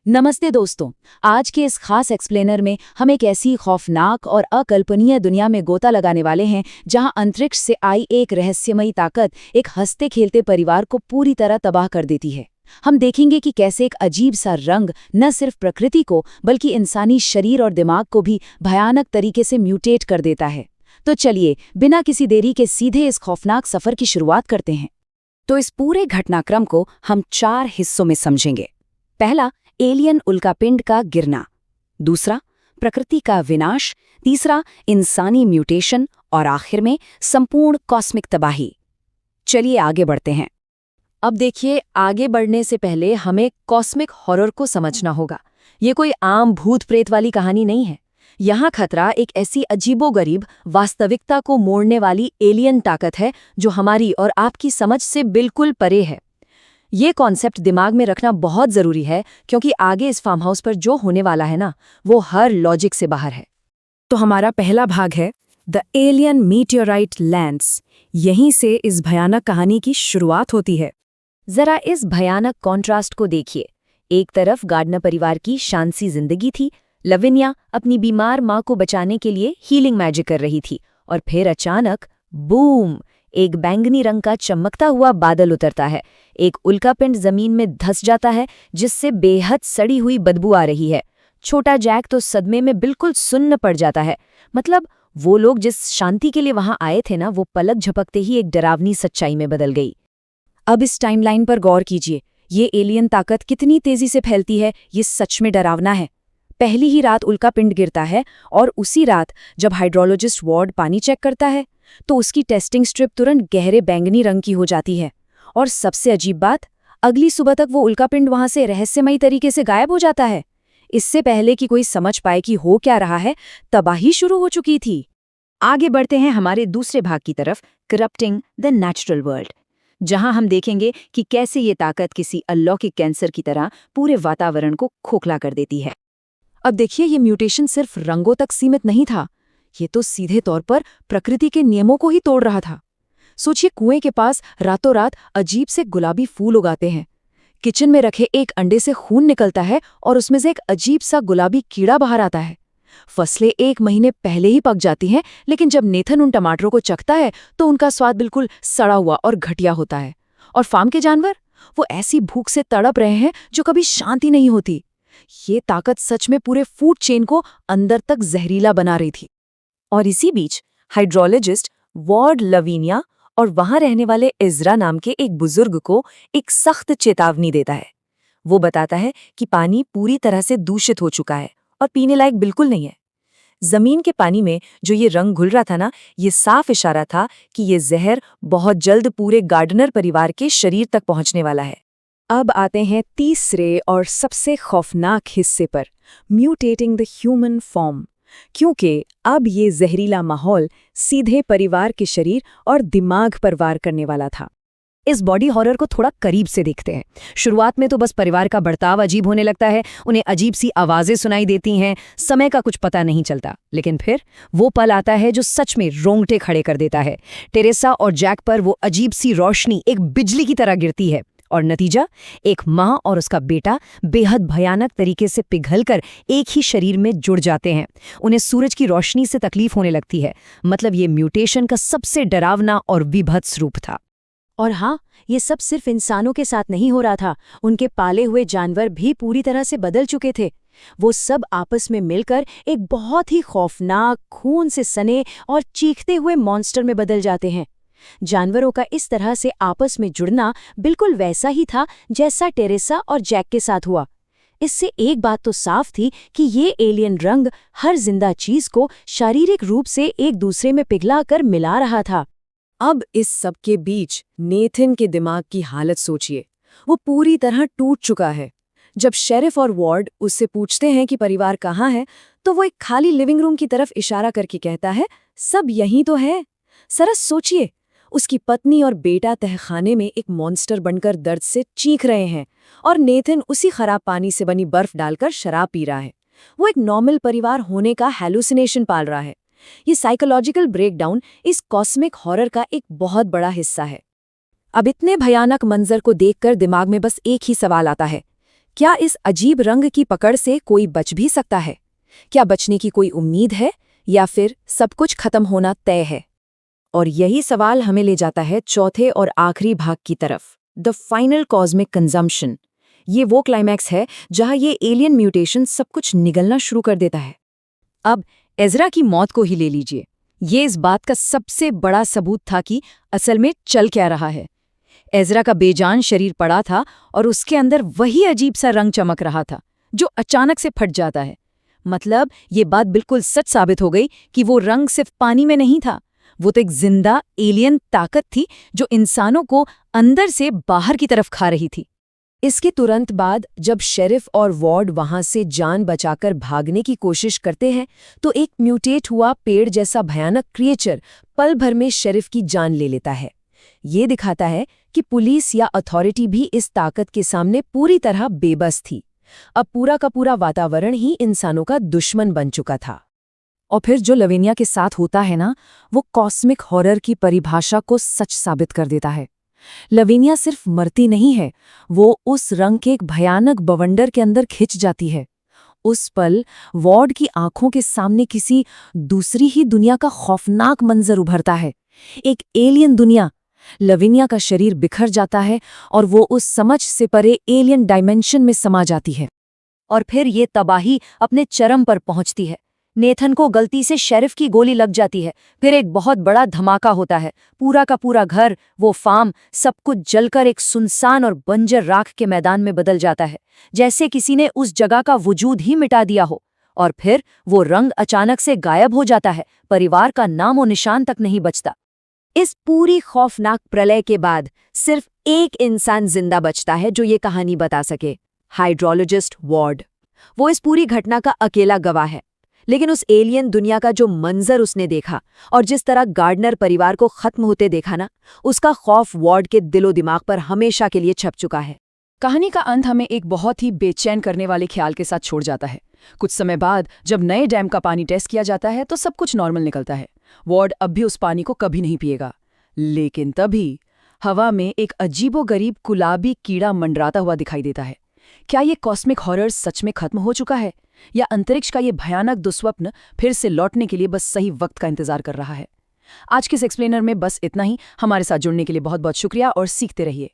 नमस्ते दोस्तों। आज के इस खास एक्सप्लेनर में हम एक ऐसी खौफनाक और अकल्पनीय दुनिया में गोता लगाने वाले हैं जहां अंतरिक्ष से आई एक रहस्यमयी ताकत एक हंसते खेलते परिवार को पूरी तरह तबाह कर देती है। हम देखेंगे कि कैसे एक अजीब सा रंग न सिर्फ प्रकृति को बल्कि इंसानी शरीर और दिमाग को भी भयानक तरीके से म्यूटेट कर देता है। तो चलिए बिना किसी देरी के सीधे इस खौफनाक सफर की शुरुआत करते हैं। तो इस पूरे घटनाक्रम को हम 4 हिस्सों में समझेंगे। पहला, एलियन उल्कापिंड का गिरना। दूसरा, प्रकृति का विनाश। तीसरा, इंसानी म्यूटेशन। और आखिर में संपूर्ण कॉस्मिक तबाही। चलिए आगे बढ़ते हैं। अब देखिए, आगे बढ़ने से पहले हमें कॉस्मिक हॉरर को समझना होगा। ये कोई आम भूत प्रेत वाली कहानी नहीं है। यहाँ खतरा एक ऐसी अजीबोगरीब वास्तविकता को मोड़ने वाली एलियन ताकत है जो हमारी और आपकी समझ से बिल्कुल परे है। ये कॉन्सेप्ट दिमाग में रखना बहुत ज़रूरी है क्योंकि आगे इस फार्म हाउस पर जो होने वाला है ना, वो हर लॉजिक से बाहर है। तो हमारा पहला भाग है द एलियन मीटियोराइट लैंड्स। यहीं से इस भयानक कहानी की शुरुआत होती है। जरा इस भयानक कॉन्ट्रास्ट को देखिए। एक तरफ गार्डनर परिवार की शांति जिंदगी थी। लविनिया अपनी बीमार माँ को बचाने के लिए हीलिंग मैजिक कर रही थी, और फिर अचानक बूम, एक बैंगनी रंग का चमकता हुआ बादल उतरता है। एक उल्कापिंड जमीन में धंस जाता है जिससे बेहद सड़ी हुई बदबू आ रही है। छोटा जैक तो सदमे में बिल्कुल सुन्न पड़ जाता है। मतलब वो लोग जिस शांति के लिए वहां आए थे ना, वो पलक झपकते ही एक डरावनी सच्चाई में बदल गई। अब इस टाइमलाइन पर गौर कीजिए। ये एलियन ताकत कितनी तेजी से फैलती है, ये सच में डरावना है। पहली ही रात उल्कापिंड गिरता है और उसी रात जब हाइड्रोलॉजिस्ट वार्ड पानी चेक करता है तो उसकी टेस्टिंग स्ट्रिप तुरंत गहरे बैंगनी रंग की हो जाती है। और सबसे अजीब बात, अगली सुबह तक वो उल्कापिंड वहां से रहस्यमयी तरीके से गायब हो जाता है। इससे पहले कि कोई समझ पाए कि हो क्या रहा है, तबाही शुरू हो चुकी थी। आगे बढ़ते हैं हमारे दूसरे भाग की तरफ, करप्टिंग द नेचुरल वर्ल्ड, जहां हम देखेंगे कि कैसे ये ताकत किसी अलौकिक कैंसर की तरह पूरे वातावरण को खोखला कर देती है। अब देखिए, ये म्यूटेशन सिर्फ रंगों तक सीमित नहीं था, ये तो सीधे तौर पर प्रकृति के नियमों को ही तोड़ रहा था। सोचिए, कुएं के पास रातों रात अजीब से गुलाबी फूल उगाते हैं। किचन में रखे एक अंडे से खून निकलता है और उसमें से एक अजीब सा गुलाबी कीड़ा बाहर आता है। फसलें 1 महीने पहले ही पक जाती हैं, लेकिन जब नेथन उन टमाटरों को चखता है तो उनका स्वाद बिल्कुल सड़ा हुआ और घटिया होता है। और फार्म के जानवर, वो ऐसी भूख से तड़प रहे हैं जो कभी शांति नहीं होती। ये ताकत सच में पूरे फूड चेन को अंदर तक जहरीला बना रही थी। और इसी बीच हाइड्रोलॉजिस्ट वार्ड लवीनिया और वहां रहने वाले इज़रा नाम के एक बुजुर्ग को एक सख्त चेतावनी देता है। वो बताता है कि पानी पूरी तरह से दूषित हो चुका है और पीने लायक बिल्कुल नहीं है। जमीन के पानी में जो ये रंग घुल रहा था ना, ये साफ इशारा था कि ये जहर बहुत जल्द पूरे गार्डनर परिवार के शरीर तक पहुंचने वाला है। अब आते हैं तीसरे और सबसे खौफनाक हिस्से पर, म्यूटेटिंग द ह्यूमन फॉर्म। क्योंकि अब ये जहरीला माहौल सीधे परिवार के शरीर और दिमाग पर वार करने वाला था। इस बॉडी हॉरर को थोड़ा करीब से देखते हैं। शुरुआत में तो बस परिवार का बर्ताव अजीब होने लगता है, उन्हें अजीब सी आवाजें सुनाई देती हैं, समय का कुछ पता नहीं चलता। लेकिन फिर वो पल आता है जो सच में रोंगटे खड़े कर देता है। टेरेसा और जैक पर वो अजीब सी रोशनी एक बिजली की तरह गिरती है और नतीजा, एक माँ और उसका बेटा बेहद भयानक तरीके से पिघलकर एक ही शरीर में जुड़ जाते हैं। उन्हें सूरज की रोशनी से तकलीफ होने लगती है। मतलब ये म्यूटेशन का सबसे डरावना और विभत्स रूप था। और हाँ, ये सब सिर्फ इंसानों के साथ नहीं हो रहा था, उनके पाले हुए जानवर भी पूरी तरह से बदल चुके थे। वो सब आपस में मिलकर एक बहुत ही खौफनाक, खून से सने और चीखते हुए मॉन्स्टर में बदल जाते हैं। जानवरों का इस तरह से आपस में जुड़ना बिल्कुल वैसा ही था जैसा टेरेसा और जैक के साथ हुआ। इससे एक बात तो साफ थी कि ये एलियन रंग हर जिंदा चीज को शारीरिक रूप से एक दूसरे में पिघलाकर मिला रहा था। अब इस सब के बीच नेथन के दिमाग की हालत सोचिए। वो पूरी तरह टूट चुका है। जब शेरिफ और वार्ड उससे पूछते हैं कि परिवार कहाँ है, तो वो एक खाली लिविंग रूम की तरफ इशारा करके कहता है, सब यहीं तो है। सरस सोचिए, उसकी पत्नी और बेटा तहखाने में एक मॉन्स्टर बनकर दर्द से चीख रहे हैं और नेथन उसी खराब पानी से बनी बर्फ डालकर शराब पी रहा है। वो एक नॉर्मल परिवार होने का हैलुसिनेशन पाल रहा है। ये साइकोलॉजिकल ब्रेकडाउन इस कॉस्मिक हॉरर का एक बहुत बड़ा हिस्सा है। अब इतने भयानक मंजर को देखकर दिमाग में बस एक ही सवाल आता है, क्या इस अजीब रंग की पकड़ से कोई बच भी सकता है? क्या बचने की कोई उम्मीद है या फिर सब कुछ खत्म होना तय है? और यही सवाल हमें ले जाता है चौथे और आखिरी भाग की तरफ, द फाइनल कॉस्मिक कंजम्पशन। ये वो क्लाइमैक्स है जहां ये एलियन म्यूटेशन सब कुछ निगलना शुरू कर देता है। अब एज़रा की मौत को ही ले लीजिए। ये इस बात का सबसे बड़ा सबूत था कि असल में चल क्या रहा है। एज़रा का बेजान शरीर पड़ा था और उसके अंदर वही अजीब सा रंग चमक रहा था जो अचानक से फट जाता है। मतलब ये बात बिल्कुल सच साबित हो गई कि वो रंग सिर्फ पानी में नहीं था, वो तो एक जिंदा एलियन ताकत थी जो इंसानों को अंदर से बाहर की तरफ खा रही थी। इसके तुरंत बाद जब शेरिफ और वार्ड वहां से जान बचाकर भागने की कोशिश करते हैं तो एक म्यूटेट हुआ पेड़ जैसा भयानक क्रिएचर पल भर में शेरिफ की जान ले लेता है। ये दिखाता है कि पुलिस या अथॉरिटी भी इस ताकत के सामने पूरी तरह बेबस थी। अब पूरा का पूरा वातावरण ही इंसानों का दुश्मन बन चुका था। और फिर जो लवेनिया के साथ होता है ना, वो कॉस्मिक हॉरर की परिभाषा को सच साबित कर देता है। लवेनिया सिर्फ मरती नहीं है, वो उस रंग के एक भयानक बवंडर के अंदर खिंच जाती है। उस पल वार्ड की आंखों के सामने किसी दूसरी ही दुनिया का खौफनाक मंजर उभरता है, एक एलियन दुनिया। लवेनिया का शरीर बिखर जाता है और वो उस समझ से परे एलियन डायमेंशन में समा जाती है। और फिर ये तबाही अपने चरम पर पहुंचती है। नेथन को गलती से शेरिफ की गोली लग जाती है, फिर एक बहुत बड़ा धमाका होता है। पूरा का पूरा घर, वो फार्म, सब कुछ जलकर एक सुनसान और बंजर राख के मैदान में बदल जाता है, जैसे किसी ने उस जगह का वजूद ही मिटा दिया हो। और फिर वो रंग अचानक से गायब हो जाता है, परिवार का नामो निशान तक नहीं बचता। इस पूरी खौफनाक प्रलय के बाद सिर्फ एक इंसान जिंदा बचता है जो ये कहानी बता सके, हाइड्रोलॉजिस्ट वार्ड। वो इस पूरी घटना का अकेला गवाह है, लेकिन उस एलियन दुनिया का जो मंजर उसने देखा और जिस तरह गार्डनर परिवार को खत्म होते देखा ना, उसका खौफ वार्ड के दिलो दिमाग पर हमेशा के लिए छप चुका है। कहानी का अंत हमें एक बहुत ही बेचैन करने वाले ख्याल के साथ छोड़ जाता है। कुछ समय बाद जब नए डैम का पानी टेस्ट किया जाता है तो सब कुछ नॉर्मल निकलता है। वार्ड अब भी उस पानी को कभी नहीं पिएगा। लेकिन तभी हवा में एक अजीबोगरीब गुलाबी कीड़ा मंडराता हुआ दिखाई देता है। क्या ये कॉस्मिक हॉरर सच में खत्म हो चुका है, या अंतरिक्ष का ये भयानक दुस्वप्न फिर से लौटने के लिए बस सही वक्त का इंतजार कर रहा है? आज के इस एक्सप्लेनर में बस इतना ही। हमारे साथ जुड़ने के लिए बहुत बहुत शुक्रिया और सीखते रहिए।